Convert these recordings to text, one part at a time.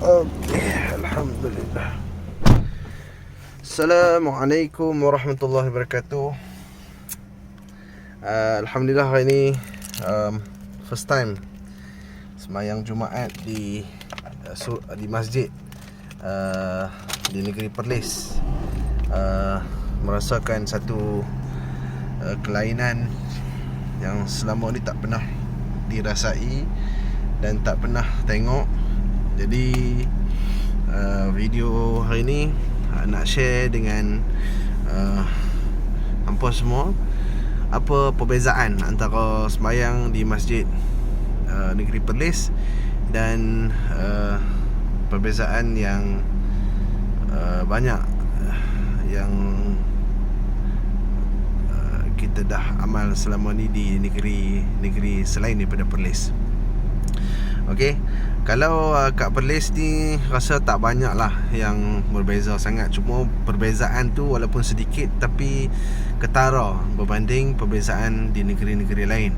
Okey, alhamdulillah. Assalamualaikum warahmatullahi wabarakatuh. Alhamdulillah hari ni first time sembahyang Jumaat di masjid di negeri Perlis. Merasakan satu kelainan yang selama ni tak pernah dirasai dan tak pernah tengok. Jadi video hari ni nak share dengan hampa semua apa perbezaan antara sembahyang di masjid negeri Perlis dan perbezaan yang banyak yang kita dah amal selama ni di negeri selain daripada Perlis. Okey, kalau kat Perlis ni rasa tak banyak lah yang berbeza sangat. Cuma perbezaan tu walaupun sedikit tapi ketara berbanding perbezaan di negeri-negeri lain.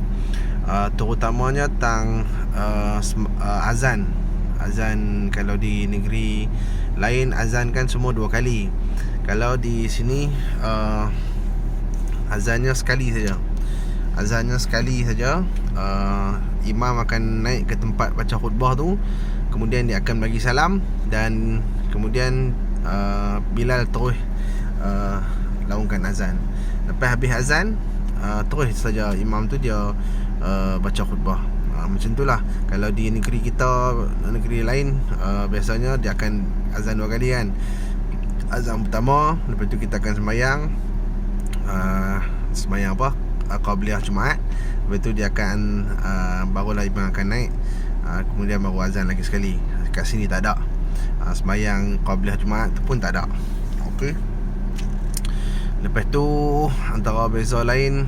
Terutamanya tentang azan. Azan kalau di negeri lain azan kan semua 2 kali. Kalau di sini azannya sekali saja. Azannya sekali saja. Imam akan naik ke tempat baca khutbah tu, kemudian dia akan bagi salam dan kemudian Bilal terus laungkan azan. Lepas habis azan, terus saja imam tu dia baca khutbah. Macam itulah. Kalau di negeri kita, negeri lain, biasanya dia akan azan 2 kali kan. Azan pertama, lepas tu kita akan sembahyang apa? Qabliyah Jumaat. Lepas tu dia akan barulah imam akan naik, kemudian baru azan lagi sekali. Kat sini tak ada. Sembahyang Qabliyah Jumaat tu pun tak ada. Okey. Lepas tu antara beza lain,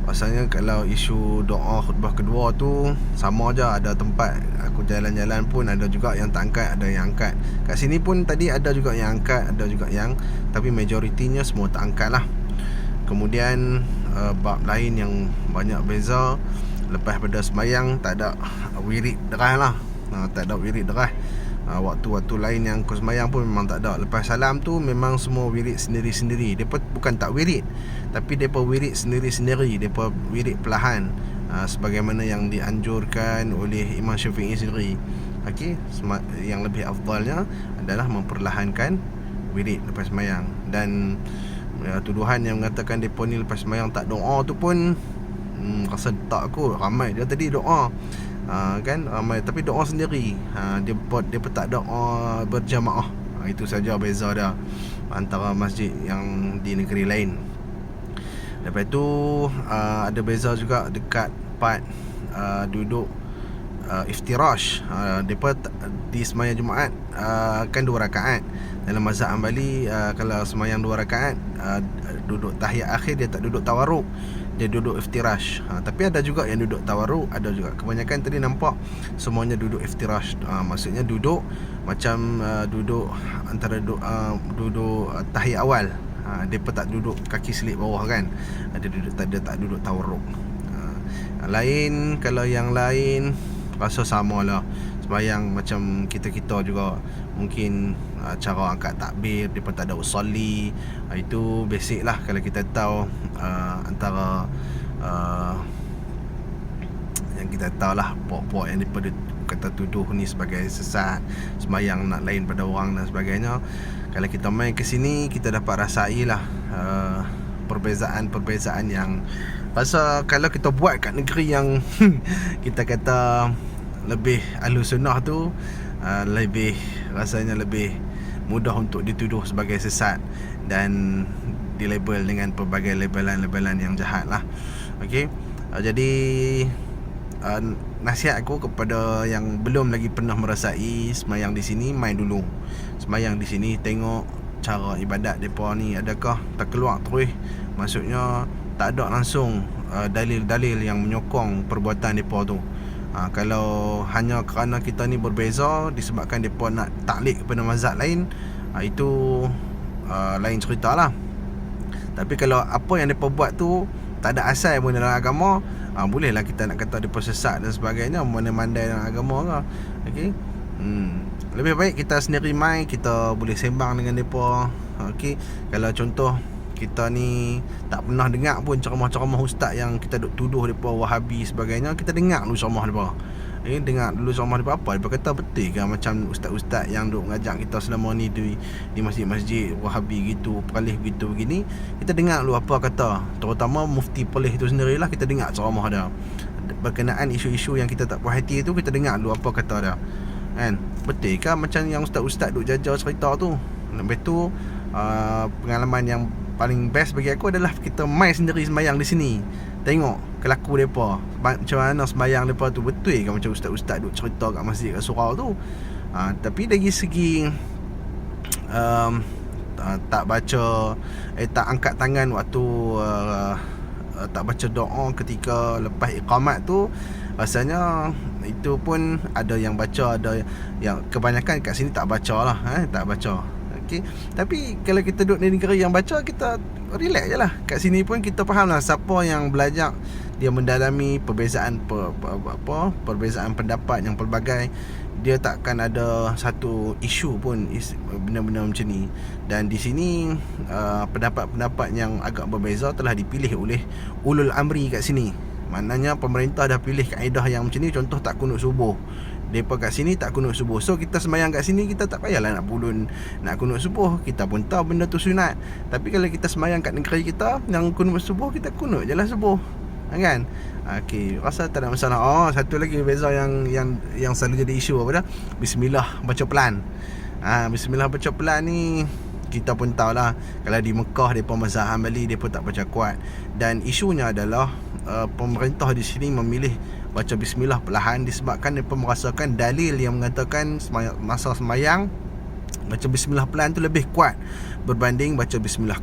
rasanya kalau isu doa khutbah kedua tu sama je. Ada tempat aku jalan-jalan pun ada juga yang tak angkat, ada yang angkat. Kat sini pun tadi ada juga yang angkat, ada juga yang, tapi majoritinya semua tak angkat lah. Kemudian bab lain yang banyak beza, lepas pada sembahyang tak ada wirid deras lah. Tak ada wirid deras. Waktu-waktu lain yang aku sembahyang pun memang tak ada. Lepas salam tu memang semua wirid sendiri-sendiri. Mereka bukan tak wirid, tapi mereka wirid sendiri-sendiri. Mereka wirid perlahan, sebagaimana yang dianjurkan oleh Imam Syafi'i sendiri. Okey, yang lebih afdalnya adalah memperlahankan wirid lepas sembahyang. Dan tuduhan yang mengatakan mereka ni lepas sembahyang tak doa tu pun rasa tak aku. Ramai dia tadi doa, kan, ramai tapi doa sendiri. Dia pun tak doa berjamaah. Itu saja beza dia antara masjid yang di negeri lain. Lepas tu ada beza juga dekat part duduk iftirash. Mereka di sembahyang Jumaat kan 2 rakaat. Dalam mazhab Hanbali, kalau sembahyang 2 rakaat, duduk tahiyat akhir dia tak duduk tawarruk, dia duduk iftirash. Tapi ada juga yang duduk tawarruk, ada juga. Kebanyakan tadi nampak semuanya duduk iftirash. Maksudnya duduk macam duduk antara duduk tahiyat awal. Dia pun tak duduk kaki selip bawah kan. Dia tak duduk tawarruk. Lain, kalau yang lain rasa samalah. Sembahyang macam kita-kita juga. Mungkin cara angkat takbir dia pun tak ada usolli. Itu basic lah kalau kita tahu. Antara yang kita tahu lah, puak-puak yang daripada kata tuduh ni sebagai sesat, sembahyang nak lain pada orang dan sebagainya. Kalau kita main ke sini, kita dapat rasai lah perbezaan-perbezaan yang rasa kalau kita buat kat negeri yang kita kata lebih ahlu sunnah tu, lebih rasanya lebih mudah untuk dituduh sebagai sesat dan dilabel dengan pelbagai labelan-labelan yang jahat lah. Okey, jadi nasihat aku kepada yang belum lagi pernah merasai sembahyang di sini, main dulu sembahyang di sini, tengok cara ibadat mereka ni adakah terkeluar terus. Maksudnya tak ada langsung dalil-dalil yang menyokong perbuatan mereka tu. Kalau hanya kerana kita ni berbeza disebabkan mereka nak taklid kepada mazhab lain, itu lain cerita lah. Tapi kalau apa yang mereka buat tu tak ada asal pun dalam agama, Bolehlah kita nak kata dia sesat dan sebagainya, mandai dalam agama ke. Okey. Lebih baik kita sendiri mai, kita boleh sembang dengan depa. Okey. Kalau contoh kita ni tak pernah dengar pun ceramah-ceramah ustaz yang kita duk tuduh depa Wahabi sebagainya, kita dengar dulu ceramah depa. Dengar dulu ceramah depa apa. Depa kata betul ke macam ustaz-ustaz yang duk ngajak kita selama ni di masjid-masjid Wahabi gitu, Perlis gitu begini. Kita dengar dulu apa kata, terutama mufti Perlis tu sendirilah, kita dengar ceramah dia berkenaan isu-isu yang kita tak puas hati tu. Kita dengar dulu apa kata dia, kan? Betul ke macam yang ustaz-ustaz duk jajar cerita tu. Lepas tu pengalaman yang paling best bagi aku adalah kita mai sendiri sembahyang di sini, tengok kelaku mereka, macam mana sembahyang mereka tu. Betul ke macam ustaz-ustaz duk cerita kat masjid kat surau tu. Tapi dari segi tak baca tak angkat tangan waktu tak baca doa ketika lepas iqamat tu, rasanya itu pun ada yang baca, ada yang kebanyakan kat sini tak baca lah, tak baca. Okay. Tapi kalau kita duduk di negeri yang baca, kita relax je lah. Kat sini pun kita faham lah, siapa yang belajar, dia mendalami perbezaan perbezaan pendapat yang pelbagai, dia takkan ada satu isu pun benda-benda macam ni. Dan di sini pendapat-pendapat yang agak berbeza telah dipilih oleh ulul amri kat sini. Maknanya pemerintah dah pilih kaedah yang macam ni. Contoh tak kunut subuh, mereka kat sini tak kunut subuh. So kita sembahyang kat sini, kita tak payahlah nak pulun nak kunut subuh. Kita pun tahu benda tu sunat. Tapi kalau kita sembahyang kat negeri kita yang kunut subuh, kita kunut je lah subuh, kan? Okey, rasa tak ada masalah. Satu lagi beza yang selalu jadi isu apa dah? Bismillah baca pelan. Bismillah baca pelan ni kita pun tahulah, kalau di Mekah depa mazhab Hambali, depa tak baca kuat. Dan isunya adalah pemerintah di sini memilih baca bismillah perlahan disebabkan mereka merasakan dalil yang mengatakan masa sembahyang baca bismillah pelan tu lebih kuat berbanding baca bismillah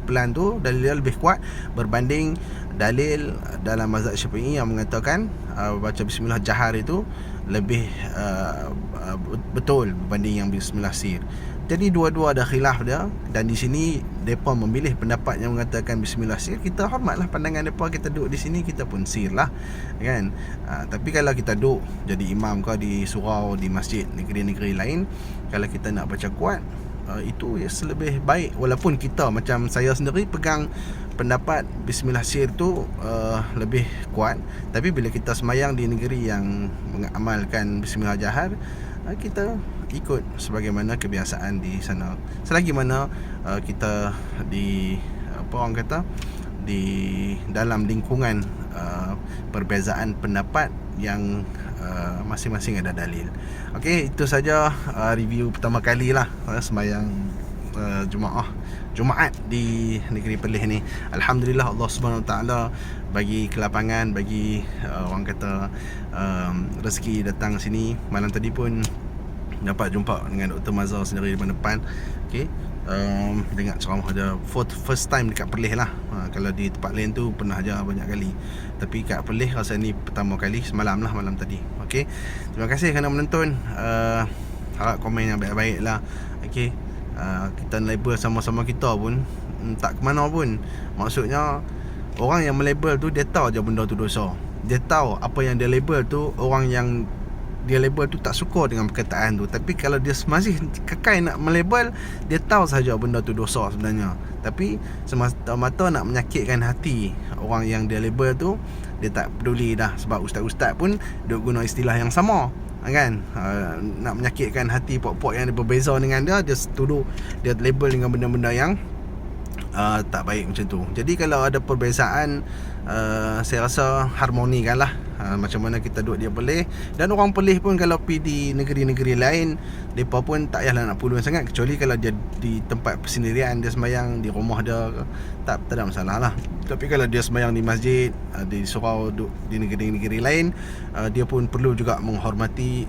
pelan tu, dalil lebih kuat berbanding dalil dalam mazhab Syafi'i yang mengatakan baca bismillah jahar itu lebih betul berbanding yang bismillah sir. Jadi dua-dua ada khilaf dia, dan di sini depa memilih pendapat yang mengatakan bismillah sir. Kita hormatlah pandangan depa, kita duduk di sini kita pun sir lah, kan? Tapi kalau kita duduk jadi imam ke di surau, di masjid negeri-negeri lain, kalau kita nak baca kuat, itu lebih baik. Walaupun kita macam saya sendiri pegang pendapat bismillah sir tu lebih kuat, tapi bila kita semayang di negeri yang mengamalkan bismillah jahar, kita ikut sebagaimana kebiasaan di sana. Selagi mana kita di orang kata di dalam lingkungan perbezaan pendapat yang masing-masing ada dalil. Okey, itu saja review pertama kali lah sembahyang Jumaat di negeri Perlis ni. Alhamdulillah, Allah Subhanahu Wa Taala bagi kelapangan, bagi orang kata rezeki datang sini. Malam tadi pun dapat jumpa dengan Dr. Mazhar sendiri di depan. Okey, dengar ceramah dia first time dekat Perlis lah. Kalau di tempat lain tu pernah aja banyak kali, tapi kat Perlis rasa ni pertama kali, semalam lah, malam tadi. Okey, terima kasih kerana menonton. Harap komen yang baik-baik lah. Okey, kita label sama-sama kita pun tak ke mana pun. Maksudnya orang yang melabel tu dia tahu je benda tu dosa. Dia tahu apa yang dia label tu, orang yang dia label tu tak suka dengan perkataan tu. Tapi kalau dia masih kekal nak melabel, dia tahu sahaja benda tu dosa sebenarnya. Tapi semata-mata nak menyakitkan hati orang yang dia label tu, dia tak peduli dah. Sebab ustaz-ustaz pun dia guna istilah yang sama, kan? Nak menyakitkan hati puak-puak yang dia berbeza dengan dia, dia tuduh, dia label dengan benda-benda yang tak baik macam tu. Jadi kalau ada perbezaan, saya rasa harmonikan lah. Macam mana kita duduk dia Perlis, dan orang Perlis pun kalau pergi di negeri-negeri lain, mereka pun tak payahlah nak pulun sangat, kecuali kalau dia di tempat persendirian, dia sembahyang di rumah dia, tak ada masalah lah. Tapi kalau dia sembahyang di masjid, di surau, di negeri-negeri lain, dia pun perlu juga menghormati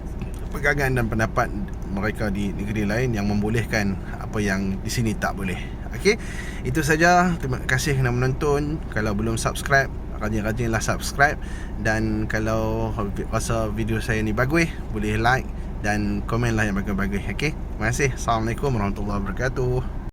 pegangan dan pendapat mereka di negeri lain yang membolehkan apa yang di sini tak boleh. Okey, itu saja. Terima kasih kerana menonton. Kalau belum subscribe, rajin-rajinlah subscribe. Dan kalau rasa video saya ni bagus, boleh like dan komenlah yang bagus-bagus. Okey, terima kasih. Assalamualaikum warahmatullahi wabarakatuh.